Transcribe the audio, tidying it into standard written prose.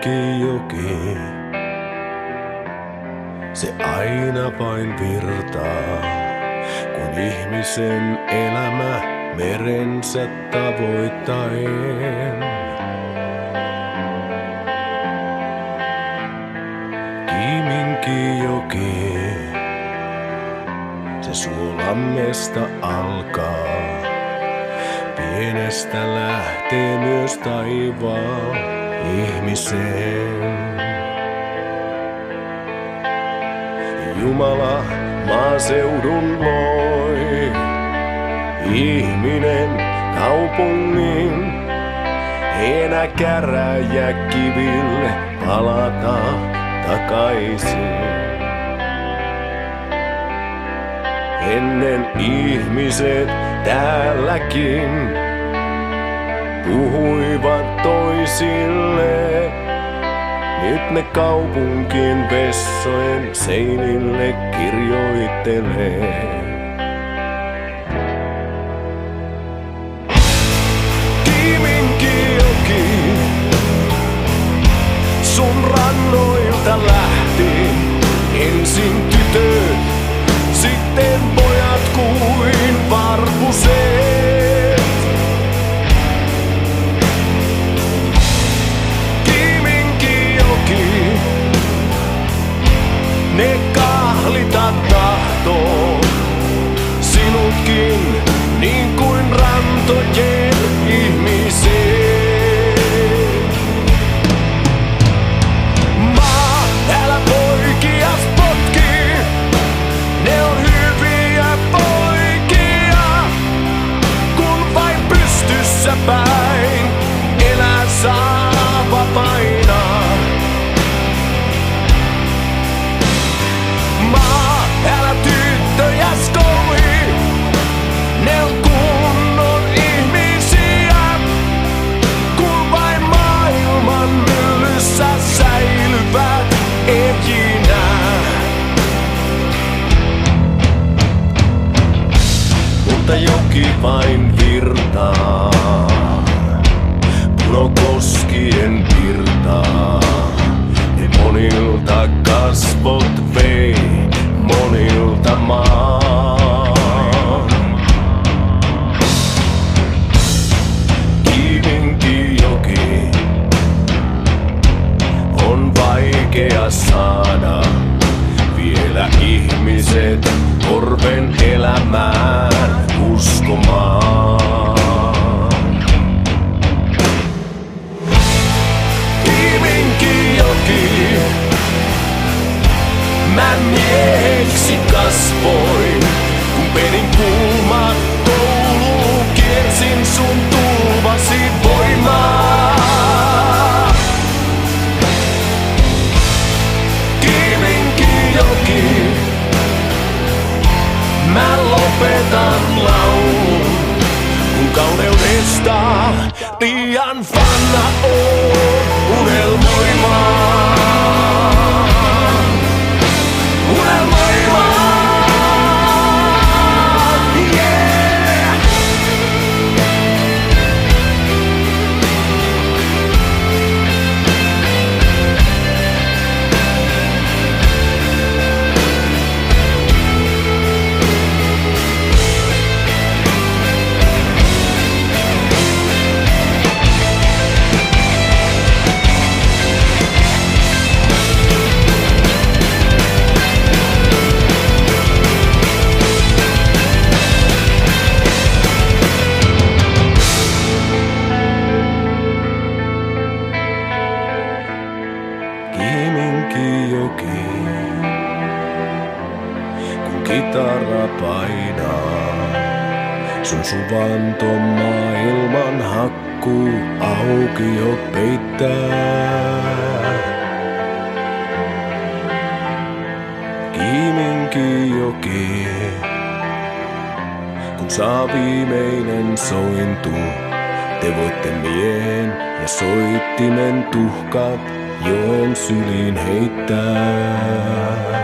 Kiiminkijoki, se aina vain virtaa, kun ihmisen elämä merensä tavoittaen. Kiiminkijoki, se Suolammesta alkaa, pienestä lähtee myös taivaan ihmiseen. Jumala maaseudun loi, ihminen kaupungin, ei enää käräjäkiville palata takaisin. Ennen ihmiset täälläkin puhuivat toisille, nyt ne kaupunkien vessojen seinille kirjoittelee. Kiiminkijoki, sun rannoilta lähti ensin tytöt, sitten pojat kuin varpuset. Kiiminkijoki, ne kahlita tahtoo sinutkin niin kuin rantojen ihmisiä. Maa, älä poikias potki, ne on hyviä poikia, kun vain pystyssä päin elää saa vapaina. Maa, älä tyttöjäs kouhi, ne on kunnon ihmisiä, kun vain maailman myllyssä säilyvät ehjinä. Mutta joki vain virtaa, punokoskien virtaa. Ne monilta kasvot vei, monilta maan. Kiiminkijoki on vaikea saada vielä ihmiset korven elämään uskomaan. Kiiminkijoki, mä mieheksi kasvoin, kun pedin kulmat kouluun, kiersin sun tulvasi voimaa. Kiiminkijoki, mä lopetan laulun, kun kauneudesta liian vanha oon unelmoimaan. Kiiminkijoki, kun kitara painaa, sun suvanto maailman hakku aukio peittää. Kiiminkijoki, kun saa viimeinen sointu, te voitte miehen ja soittimen tuhkat joen syliin heittää.